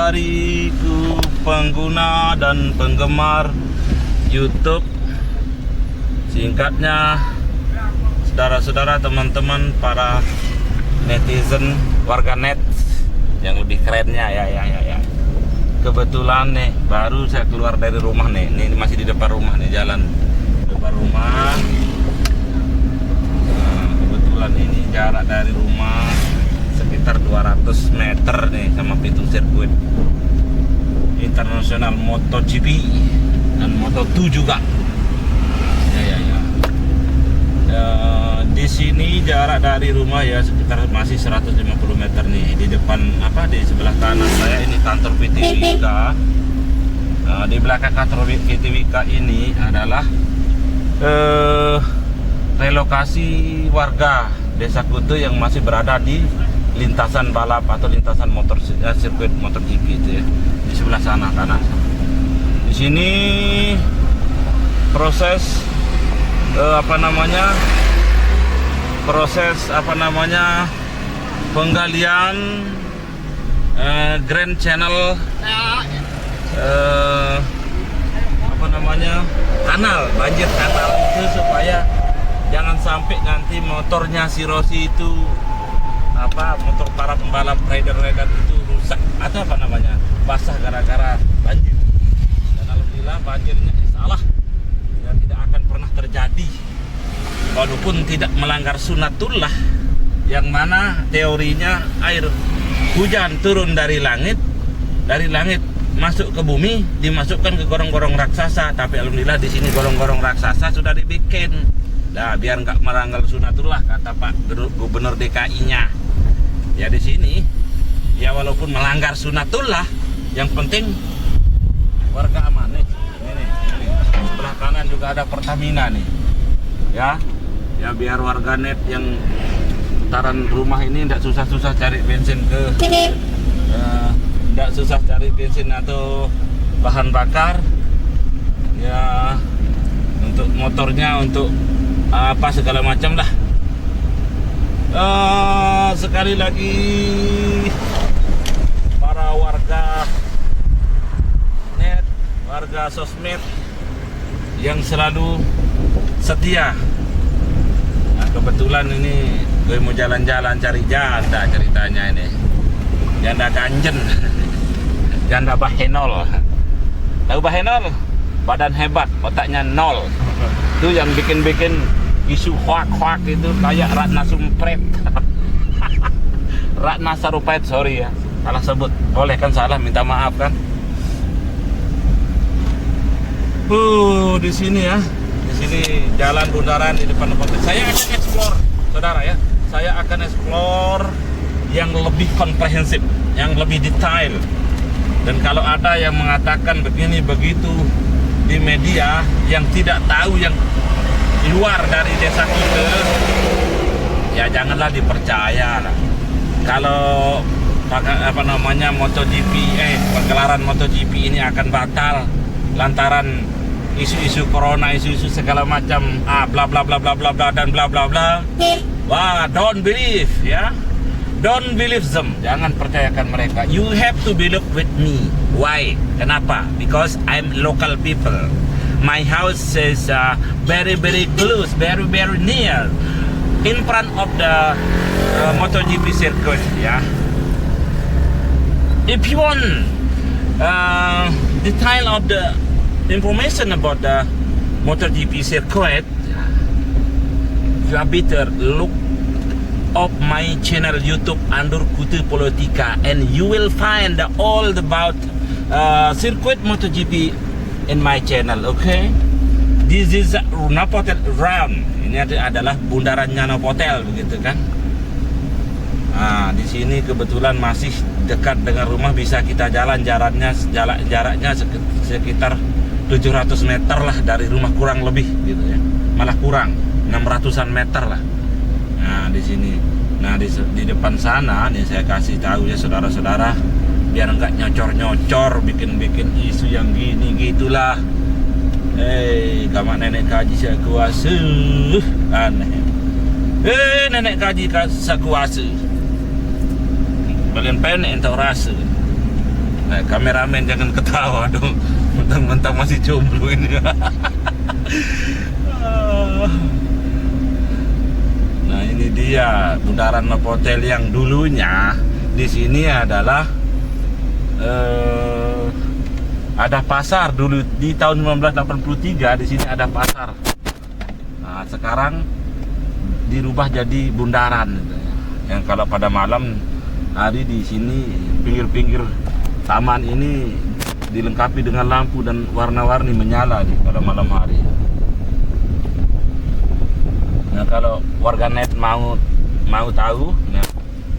saudara-saudariku pengguna dan penggemar YouTube, singkatnya saudara-saudara, teman-teman, para netizen, warganet yang lebih kerennya ya. Kebetulan nih baru saya keluar dari rumah nih. Ini masih di depan rumah nih, jalan depan rumah. Nah, kebetulan ini jarak dari rumah sekitar 200 meter nih sama pintu sirkuit internasional MotoGP dan Moto2 juga. Di sini jarak dari rumah ya sekitar masih 150 meter nih. Di depan di sebelah kanan saya ini kantor PT Wika. Di belakang kantor PT Wika ini adalah relokasi warga Desa Kutu yang masih berada di lintasan balap atau lintasan sirkuit MotoGP itu ya. Di sebelah sana kanan. Di sini proses penggalian Grand Channel kanal, banjir kanal itu, supaya jangan sampai nanti motornya si Rossi itu motor para pembalap rider itu rusak atau basah gara-gara banjir. Dan alhamdulillah banjirnya insyaallah ya tidak akan pernah terjadi, walaupun tidak melanggar sunatullah, yang mana teorinya air hujan turun dari langit masuk ke bumi, dimasukkan ke gorong-gorong raksasa. Tapi alhamdulillah di sini gorong-gorong raksasa sudah dibikin. Nah, biar nggak melanggar sunatullah, kata Pak Gubernur DKI-nya. Ya di sini, ya walaupun melanggar sunatullah, yang penting warga aman nih. Ini sebelah kanan juga ada Pertamina nih. Ya biar warganet yang putaran rumah ini tidak susah-susah cari bensin tidak susah cari bensin atau bahan bakar ya, untuk motornya, untuk segala macam lah. Sekali lagi para warga net, warga sosmed yang selalu setia. Nah, kebetulan ini gue mau jalan-jalan cari janda, ceritanya ini janda ganjen. Janda Bahenol. Tahu Bahenol? Badan hebat, otaknya nol. Itu yang bikin isu hoak itu kayak Ratna Sarumpait. Ratna Sarumpait, sorry ya, salah sebut. Boleh kan, salah, minta maaf kan. Di sini ya. Di sini jalan bundaran di depan kota. Saya akan explore, saudara ya. Saya akan explore yang lebih komprehensif, yang lebih detail. Dan kalau ada yang mengatakan begini begitu di media yang tidak tahu yang luar dari desa kita, ya janganlah dipercaya lah. Kalau MotoGP penggelaran MotoGP ini akan batal lantaran isu-isu corona, isu-isu segala macam, bla bla bla bla bla bla dan bla bla bla. Wah, don't believe ya. Don't believe them. Jangan percayakan mereka. You have to believe with me. Why? Kenapa? Because I'm local people. My house is very close, very near, in front of the MotoGP circuit. Yeah. If you want detail of the information about the MotoGP circuit, you better look up my channel YouTube Andur Kutu Politika, and you will find all about circuit MotoGP in my channel. Okay, this is Novotel Round. Ini adalah bundarannya Novotel, begitu kan. Di sini kebetulan masih dekat dengan rumah, bisa kita jalan, jaraknya sekitar 700 meter lah dari rumah, kurang lebih gitu ya, malah kurang 600-an meter lah. Nah di sini, di depan sana nih saya kasih tahu ya saudara-saudara, biar nggak nyocor bikin isu yang gini gitulah. Kamar nenek kaji saya kuasa aneh. Nenek kaji saya kuasa bagian pendek entah rasa. kameramen jangan ketawa dong, mentang-mentang masih jomblo ini. Nah ini dia bundaran Novotel yang dulunya di sini adalah ada pasar dulu di tahun 1983 di sini ada pasar. Nah, sekarang dirubah jadi bundaran gitu ya. Yang kalau pada malam hari di sini pinggir-pinggir taman ini dilengkapi dengan lampu dan warna-warni menyala di pada malam hari. Nah, kalau warganet mau tahu, nah,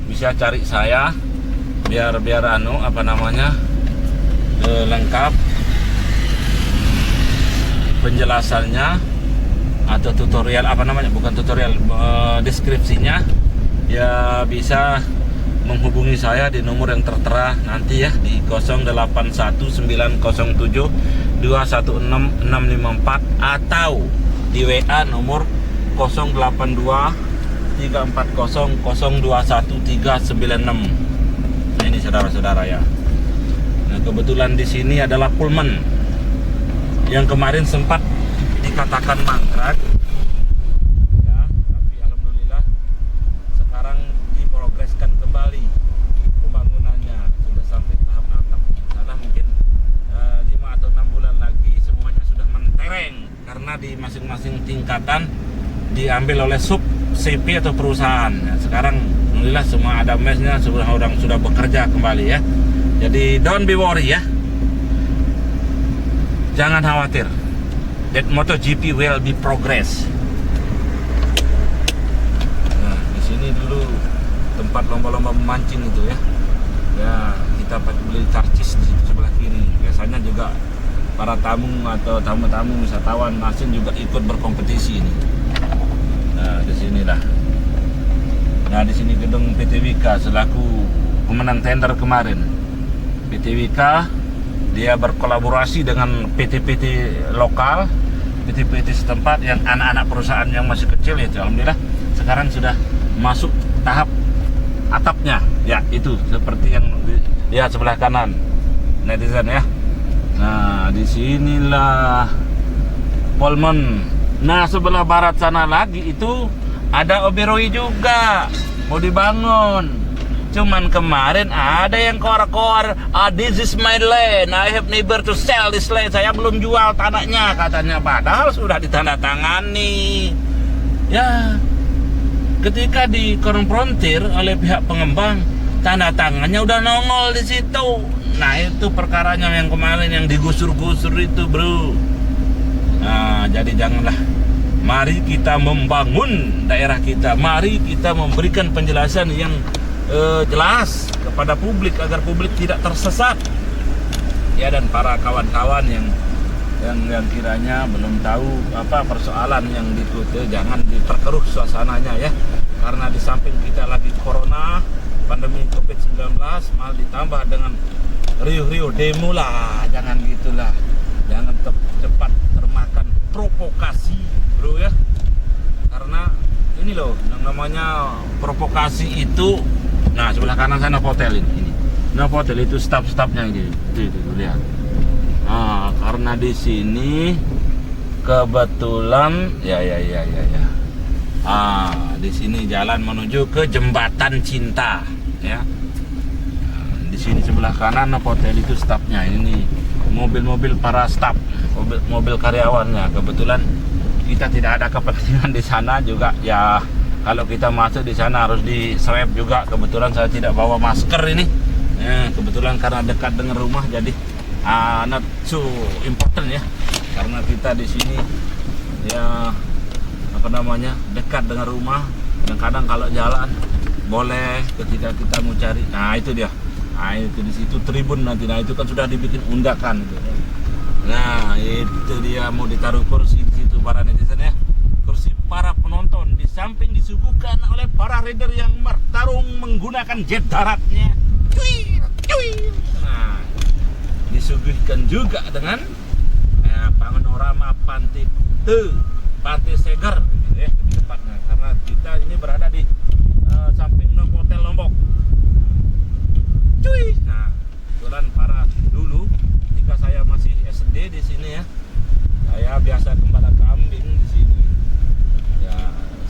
bisa cari saya biar lengkap penjelasannya atau tutorial deskripsinya ya, bisa menghubungi saya di nomor yang tertera nanti ya, di 081907216654 atau di WA nomor 082340021396. Nah ini saudara-saudara ya. Nah kebetulan di sini adalah Pullman yang kemarin sempat dikatakan mangkrak ya, tapi alhamdulillah sekarang diprogreskan kembali pembangunannya, sudah sampai tahap atap. Salah mungkin 5 atau 6 bulan lagi semuanya sudah mentereng karena di masing-masing tingkatan diambil oleh sub CP atau perusahaan. Nah, sekarang alhamdulillah semua ada mesnya, semua orang sudah bekerja kembali ya. Jadi don't be worry ya. Jangan khawatir. That MotoGP will be progress. Nah, di sini dulu tempat lomba-lomba memancing itu ya. Ya, kita beli karcis di sebelah kiri. Biasanya juga para tamu atau tamu-tamu wisatawan asing juga ikut berkompetisi ini. Nah, di sinilah. Nah, di sini gedung PT Wika selaku pemenang tender kemarin. PT Wika dia berkolaborasi dengan PT-PT lokal, PT-PT setempat yang anak-anak perusahaan yang masih kecil itu, alhamdulillah sekarang sudah masuk tahap atapnya ya, itu seperti yang lihat sebelah kanan netizen ya. Nah disinilah Pullman. Nah sebelah barat sana lagi itu ada Oberoi juga mau dibangun. Cuman kemarin ada yang koar-koar, this is my land, I have never to sell this land. Saya belum jual tanahnya katanya, padahal sudah ditandatangani. Ya, ketika dikonfrontir oleh pihak pengembang, tanda tangannya udah nongol di situ. Nah itu perkaranya yang kemarin yang digusur-gusur itu bro. Nah jadi janganlah. Mari kita membangun daerah kita. Mari kita memberikan penjelasan yang jelas kepada publik agar publik tidak tersesat ya, dan para kawan-kawan yang kiranya belum tahu apa persoalan yang diikuti, jangan diperkeruh suasananya ya, karena di samping kita lagi corona pandemi COVID-19 malah ditambah dengan riuh-riuh demo lah, jangan gitulah, jangan cepat termakan provokasi bro ya, karena ini loh yang namanya provokasi itu. Nah sebelah kanan saya Novotel ini. Novotel itu staf-stafnya gitu. Itu lihat. Nah, karena di sini kebetulan ya. Di sini jalan menuju ke Jembatan Cinta ya. Nah, di sini sebelah kanan Novotel itu stafnya. Ini mobil-mobil para staf, mobil karyawannya. Kebetulan kita tidak ada kepentingan di sana juga ya. Kalau kita masuk di sana harus di swab juga. Kebetulan saya tidak bawa masker ini. Kebetulan karena dekat dengan rumah jadi not so important ya. Karena kita di sini ya dekat dengan rumah. Kadang-kadang kalau jalan boleh ketika kita mau cari. Nah itu dia. Nah itu di situ tribun nanti. Nah itu kan sudah dibikin undakan itu. Nah itu dia mau ditaruh kursi di situ para netizen ya. Kursi para penonton di samping disuguhkan oleh para rider yang bertarung menggunakan jet daratnya. Nah, disuguhkan juga dengan panorama Pantai Seger ya, tepatnya karena kita ini berada di samping Novotel Lombok. Nah, kebetulan para di sini ya. Saya biasa gembala kambing di sini. Ya,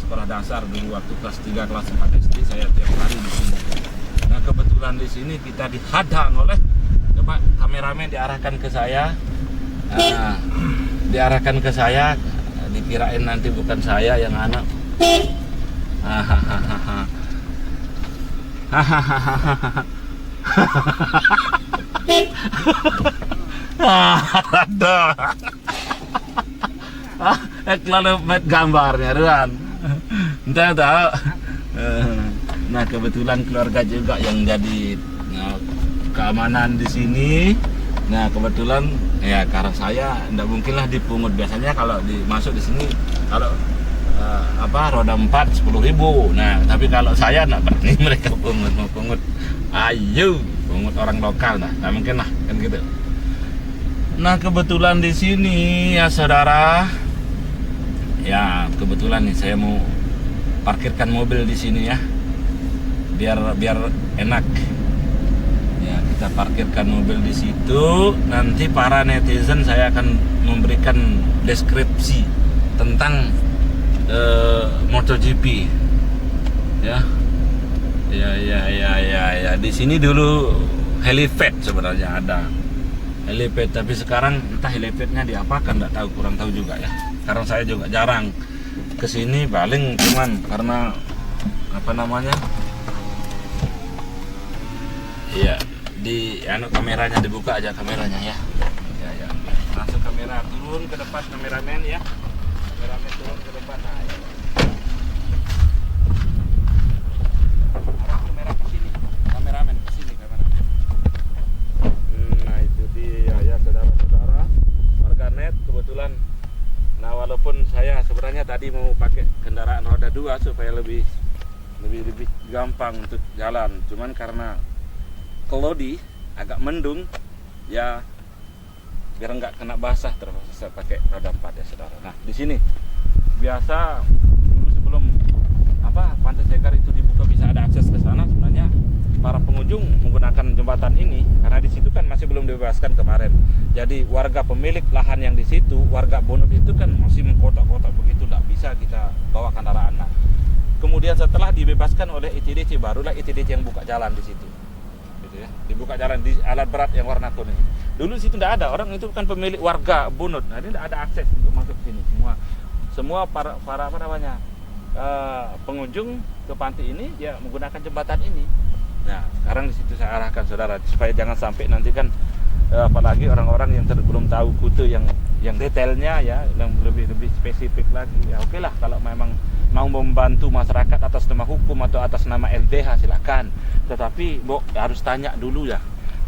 sekolah dasar dulu waktu kelas 3, kelas 4 SD saya tiap hari di sini. Nah, kebetulan di sini kita dihadang oleh, coba kameramen diarahkan ke saya. Nah, diarahkan ke saya, dikirain nanti bukan saya yang anak. Hahaha. Aduh. Kalau met gambarnya Ruan. Entah tahu. Nah, kebetulan keluarga juga yang jadi keamanan di sini. Nah, kebetulan ya karena saya enggak mungkinlah dipungut. Biasanya kalau masuk di sini kalau roda 4 10.000. Nah, tapi kalau saya enggak berani mereka mau pungut. Ayo, pungut orang lokal nah. Nggak mungkin lah kan gitu. Nah, kebetulan di sini ya saudara. Ya, kebetulan nih saya mau parkirkan mobil di sini ya. Biar enak. Ya, kita parkirkan mobil di situ. Nanti para netizen saya akan memberikan deskripsi tentang MotoGP. Ya. Ya. Di sini dulu helipad sebenarnya ada. Helipad, tapi sekarang entah helipadnya diapakan, enggak tahu, kurang tahu juga ya. Karena saya juga jarang ke sini, paling cuman karena apa namanya? Iya, kameranya dibuka aja kameranya ya. Ya. Langsung kamera turun ke depan, kameramen ya. Kameramen turun ke depan. Nah, ya. Arah kamera ke sini. Kameramen ke sini, kameramen. Nah, itu dia ya saudara-saudara. Warganet kebetulan. Nah, walaupun saya sebenarnya tadi mau pakai kendaraan roda 2 supaya lebih gampang untuk jalan, cuman karena kelodi agak mendung ya, biar nggak kena basah terpaksa saya pakai roda 4 ya saudara. Nah, di sini biasa dulu sebelum Pantai Segar itu dibuka bisa ada akses ke sana, sebenarnya para pengunjung menggunakan jembatan ini karena di situ kan masih belum dibebaskan kemarin. Jadi warga pemilik lahan yang di situ, warga Bonut itu kan masih mengkotak-kotak begitu, tidak bisa kita bawa kendaraan. Nah, kemudian setelah dibebaskan oleh ITDC, barulah ITDC yang buka jalan di situ. Gitu ya. Dibuka jalan di alat berat yang warna kuning. Dulu di situ tidak ada, orang itu bukan pemilik warga Bonut. Nah, ini tidak ada akses untuk masuk sini. Semua para apa namanya? Pengunjung ke pantai ini ya menggunakan jembatan ini. Nah, sekarang di situ saya arahkan saudara supaya jangan sampai nanti kan apalagi orang-orang yang belum tahu Kuta yang detailnya ya, yang lebih spesifik lagi. Ya oke lah, kalau memang mau membantu masyarakat atas nama hukum atau atas nama LBH silakan. Tetapi harus tanya dulu ya.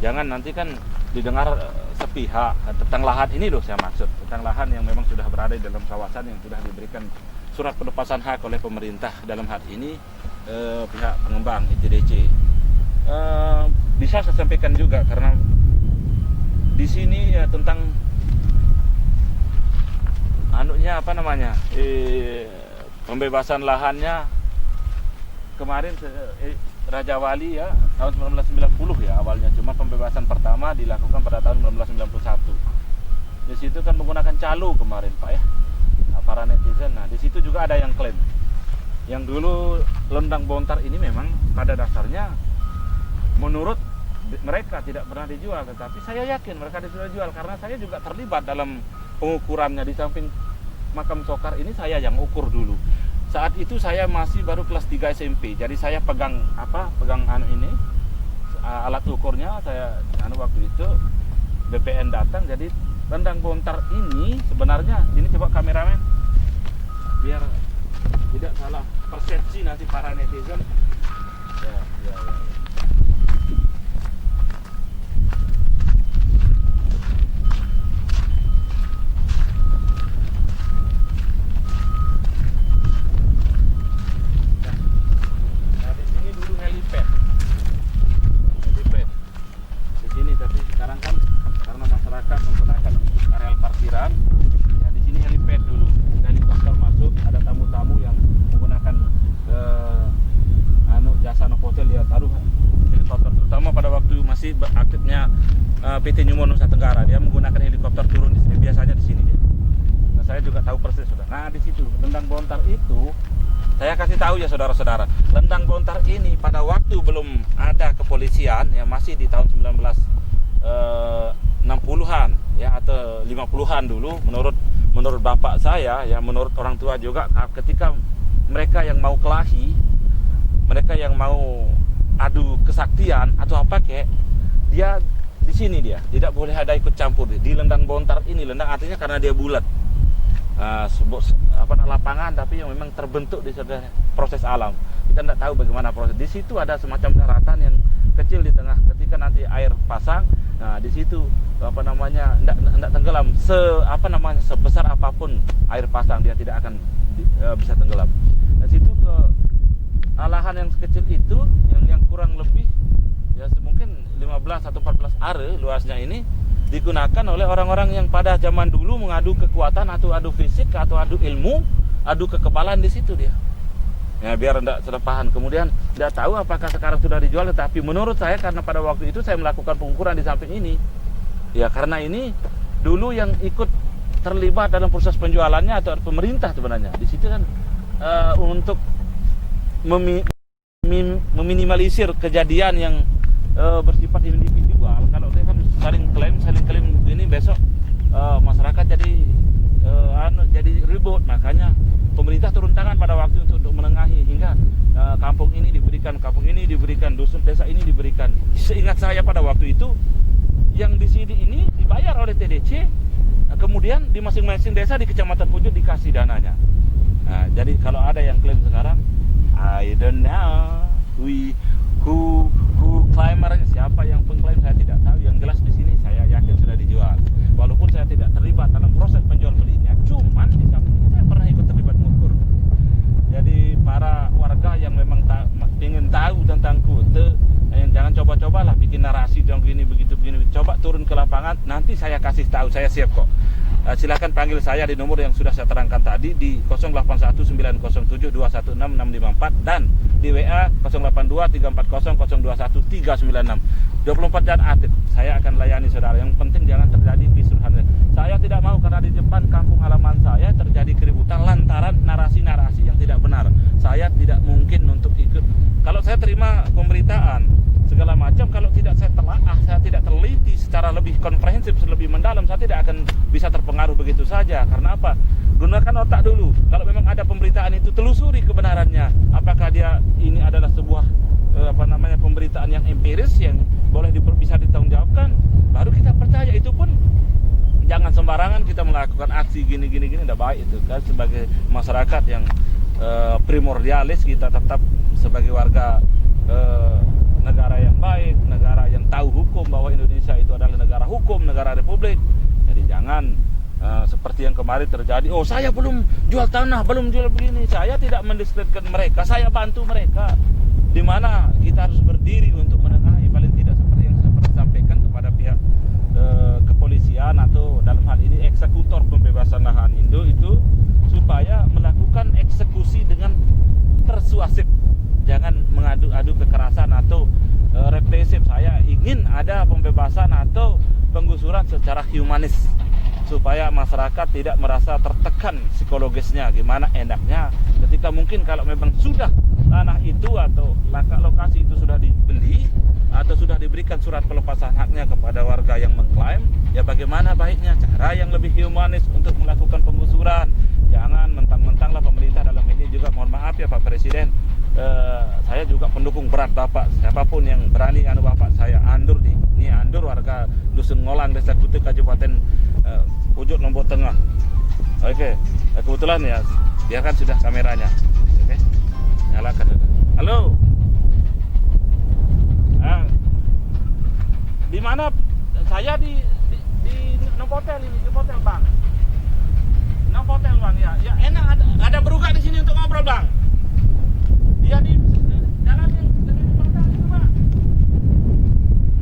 Jangan nanti kan didengar sepihak tentang lahan ini loh, saya maksud tentang lahan yang memang sudah berada di dalam kawasan yang sudah diberikan surat pelepasan hak oleh pemerintah, dalam hal ini pihak pengembang ITDC. Bisa saya sampaikan juga karena di sini ya tentang pembebasan lahannya kemarin Raja Wali ya tahun 1990 ya awalnya, cuma pembebasan pertama dilakukan pada tahun 1991. Di situ kan menggunakan calo kemarin Pak ya, para netizen. Nah, di situ juga ada yang klaim yang dulu Lendang Bontar ini memang pada dasarnya menurut mereka tidak pernah dijual, tetapi saya yakin mereka sudah dijual karena saya juga terlibat dalam pengukurannya. Di samping makam Sokar ini saya yang ukur dulu. Saat itu saya masih baru kelas 3 SMP. Jadi saya pegang ini alat ukurnya, saya waktu itu BPN datang. Jadi Lendang Bontar ini sebenarnya, ini coba kameramen biar tidak salah persepsi nanti para netizen. Ya. PT Nyumono Nusa Tenggara. Dia menggunakan helikopter turun di sini. Biasanya di sini dia. Nah, saya juga tahu persis sudah. Nah, di situ Lendang Bontar itu saya kasih tahu ya saudara-saudara. Lendang Bontar ini pada waktu belum ada kepolisian ya, masih di tahun 1960-an ya atau 50-an dulu menurut bapak saya ya, menurut orang tua juga, ketika mereka yang mau kelahi, mereka yang mau adu kesaktian atau apa kek, dia di sini dia tidak boleh ada ikut campur di Lendang Bontar ini. Lendang artinya karena dia bulat, lapangan tapi yang memang terbentuk di proses alam. Kita tidak tahu bagaimana proses. Di situ ada semacam daratan yang kecil di tengah. Ketika nanti air pasang, nah di situ tidak tenggelam. Sebesar apapun air pasang dia tidak akan bisa tenggelam. Di situ ke lahan yang sekecil itu yang kurang lebih ya mungkin 15 atau 14 are luasnya ini digunakan oleh orang-orang yang pada zaman dulu mengadu kekuatan atau adu fisik atau adu ilmu, adu kekebalan di situ dia. Ya biar tidak terpahan. Kemudian tidak tahu apakah sekarang sudah dijual, tetapi menurut saya karena pada waktu itu saya melakukan pengukuran di samping ini. Ya karena ini dulu yang ikut terlibat dalam proses penjualannya atau pemerintah sebenarnya. Di situ kan untuk meminimalisir kejadian yang bersifat individual. Kalau dia kan saling klaim begini, besok masyarakat jadi ribut. Makanya pemerintah turun tangan pada waktu untuk menengahi hingga kampung ini diberikan, dusun desa ini diberikan. Seingat saya pada waktu itu yang di sini ini dibayar oleh TDC, kemudian di masing-masing desa di Kecamatan Pucuk dikasih dananya. Nah, jadi kalau ada yang klaim sekarang, I don't know who claimernya, siapa yang pengklaim saya tidak tahu. Yang jelas di sini saya yakin sudah dijual. Walaupun saya tidak terlibat dalam proses penjual belinya, cuman di samping ini saya pernah ikut terlibat mengukur. Jadi para warga yang memang ingin tahu tentang kute, yang jangan coba-cobalah bikin narasi dong begini. Coba turun ke lapangan, nanti saya kasih tahu, saya siap kok. Silakan panggil saya di nomor yang sudah saya terangkan tadi di 081907216654 dan di WA 082340021396. 24 jam aktif. Saya akan layani saudara. Yang penting jangan terjadi kisruhan. Saya tidak mau karena di depan kampung halaman saya terjadi keributan lantaran narasi-narasi yang tidak benar. Saya tidak mungkin untuk ikut. Kalau saya terima pemberitaan segala macam, kalau tidak saya telaah, saya tidak teliti secara lebih komprehensif, lebih mendalam, saya tidak akan bisa terpengaruh begitu saja. Karena apa? Gunakan otak dulu. Kalau memang ada pemberitaan itu, telusuri kebenarannya. Apakah dia ini adalah sebuah pemberitaan yang empiris yang boleh bisa ditanggungjawabkan, baru kita percaya. Itu pun jangan sembarangan kita melakukan aksi gini tidak baik itu kan. Sebagai masyarakat yang primordialis, kita tetap sebagai warga negara yang baik, negara yang tahu hukum, bahwa Indonesia itu adalah negara hukum, negara republik. Jadi jangan seperti yang kemarin terjadi, oh saya belum jual tanah, belum jual begini. Saya tidak mendiskreditkan mereka, saya bantu mereka. Di mana kita harus berdiri untuk menengahi, paling tidak seperti yang saya pernah sampaikan kepada pihak kepolisian atau dalam hal ini eksekutor pembebasan lahan Indo itu, supaya melakukan eksekusi dengan persuasif. Jangan mengadu-adu kekerasan atau represif. Saya ingin ada pembebasan atau penggusuran secara humanis, supaya masyarakat tidak merasa tertekan psikologisnya. Gimana enaknya ketika mungkin kalau memang sudah tanah itu atau lokasi itu sudah dibeli atau sudah diberikan surat pelepasan haknya kepada warga yang mengklaim, ya bagaimana baiknya cara yang lebih humanis untuk melakukan penggusuran. Jangan mentang-mentang lah pemerintah dalam ini juga, mohon maaf ya Pak Presiden, saya juga pendukung berat Bapak. Siapapun yang berani Bapak, saya andur ini andur warga Dusun Ngolang, Desa Kute, Kabupaten Pucuk, Lombok Tengah. Oke, kebetulan ya, biarkan sudah kameranya. Oke, nyalakan. Halo. Di mana? Saya di Novotel ini, di hotel Bang. Novotel Bang ya. Ya enak, ada berugak di sini untuk ngobrol Bang. Iya di jalan yang dari jembatan itu Bang.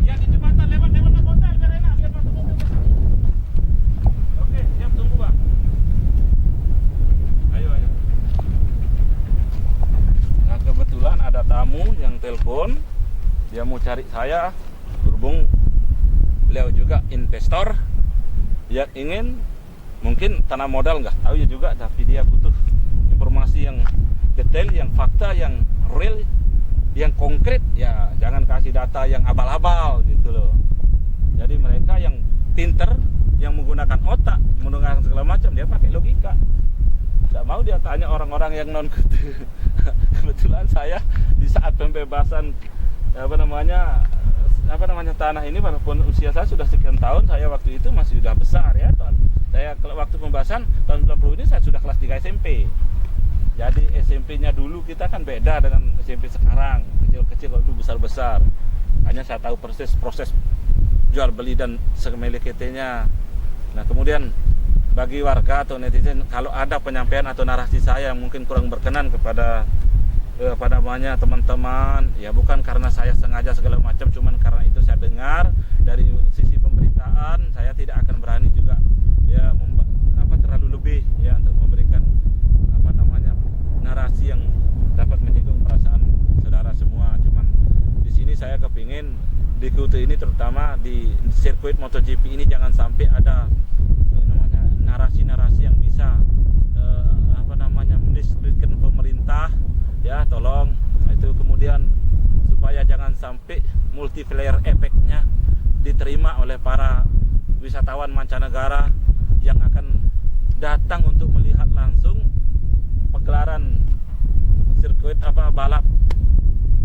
Iya di jembatan, lewat Novotel biar enak, biar masuk mobil. Oke, siap, tunggu Bang. Ayo. Nah kebetulan ada tamu yang telepon, dia mau cari saya, berhubung beliau juga investor yang ingin mungkin tanam modal nggak tahu ya juga, tapi dia butuh informasi yang detail, yang fakta, yang real, yang konkret. Ya jangan kasih data yang abal-abal gitu loh. Jadi mereka yang pinter, yang menggunakan otak, menggunakan segala macam, dia pakai logika. Tidak mau dia tanya orang-orang yang non kutu. Kebetulan saya di saat pembebasan tanah ini, walaupun usia saya sudah sekian tahun, saya waktu itu masih sudah besar ya. Saya waktu pembahasan tahun 90 ini saya sudah kelas 3 SMP. Jadi SMP-nya dulu kita kan beda dengan SMP sekarang, kecil-kecil kalau itu besar-besar. Hanya saya tahu persis proses jual beli dan semeleketenya. Nah kemudian bagi warga atau netizen, kalau ada penyampaian atau narasi saya yang mungkin kurang berkenan kepada teman-teman, ya bukan karena saya sengaja segala macam, cuman karena itu saya dengar dari sisi pemberitaan, saya tidak akan berani juga ya terlalu lebih ya untuk memberikan narasi yang dapat menyinggung perasaan saudara semua. Cuman di sini saya kepingin di Kutu ini, terutama di sirkuit MotoGP ini, jangan sampai ada narasi-narasi yang bisa mendiskrediitkan pemerintah. Ya tolong itu, kemudian supaya jangan sampai multiplayer efeknya diterima oleh para wisatawan mancanegara yang akan datang untuk melihat langsung pegelaran sirkuit balap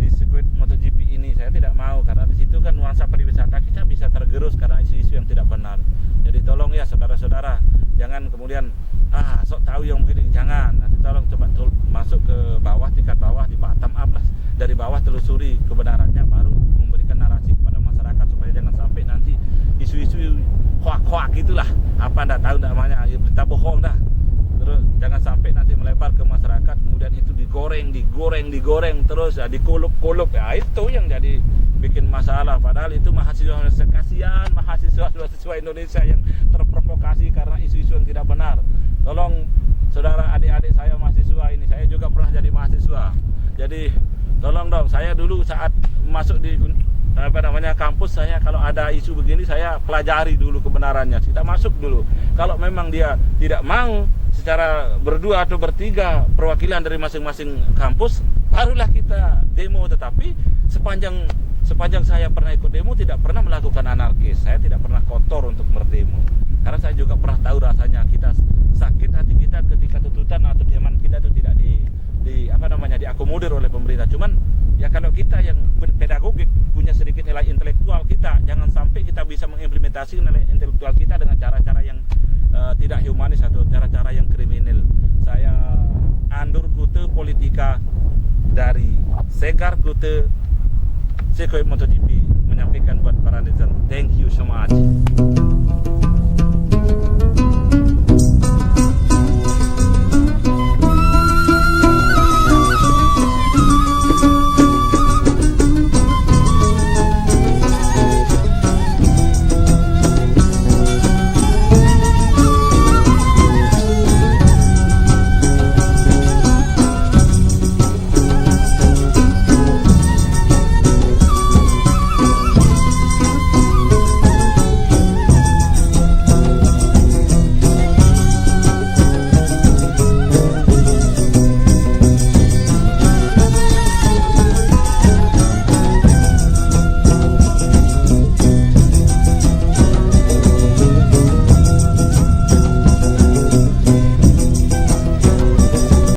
di sirkuit MotoGP ini. Saya tidak mau, karena di situ kan nuansa pariwisata kita bisa tergerus karena isu-isu yang tidak benar. Jadi tolong ya saudara-saudara, jangan kemudian sok tahu yang begini, jangan. Nanti tolong coba masuk ke bawah, tingkat bawah, di bottom up lah, dari bawah telusuri kebenarannya, baru memberikan narasi kepada masyarakat supaya jangan sampai nanti isu-isu hoak-hoak gitulah, enggak tahu namanya, berita bohong dah. Terus jangan sampai nanti melebar ke masyarakat, kemudian itu digoreng terus ya, dikulup-kulup ya, itu yang jadi bikin masalah. Padahal itu mahasiswa, kasihan mahasiswa Indonesia yang terprovokasi karena isu-isu yang tidak benar. Tolong saudara, adik-adik saya mahasiswa ini, saya juga pernah jadi mahasiswa. Jadi tolong dong, saya dulu saat masuk di kampus, saya kalau ada isu begini saya pelajari dulu kebenarannya, kita masuk dulu. Kalau memang dia tidak mau secara berdua atau bertiga perwakilan dari masing-masing kampus, barulah kita demo. Tetapi sepanjang saya pernah ikut demo, tidak pernah melakukan anarkis. Saya tidak pernah kotor untuk berdemo, karena saya juga pernah tahu rasanya kita sakit hati kita ketika tuntutan atau demand kita itu tidak diakomodir oleh pemerintah. Cuman ya kalau kita yang pedagogik, punya sedikit nilai intelektual, kita jangan sampai kita bisa mengimplementasikan nilai intelektual kita dengan cara-cara yang tidak humanis atau cara-cara yang kriminal. Saya Andur Kutu Politika dari Segar Kutu Sirkuit MotoGP menyampaikan buat para netizen. Thank you so much.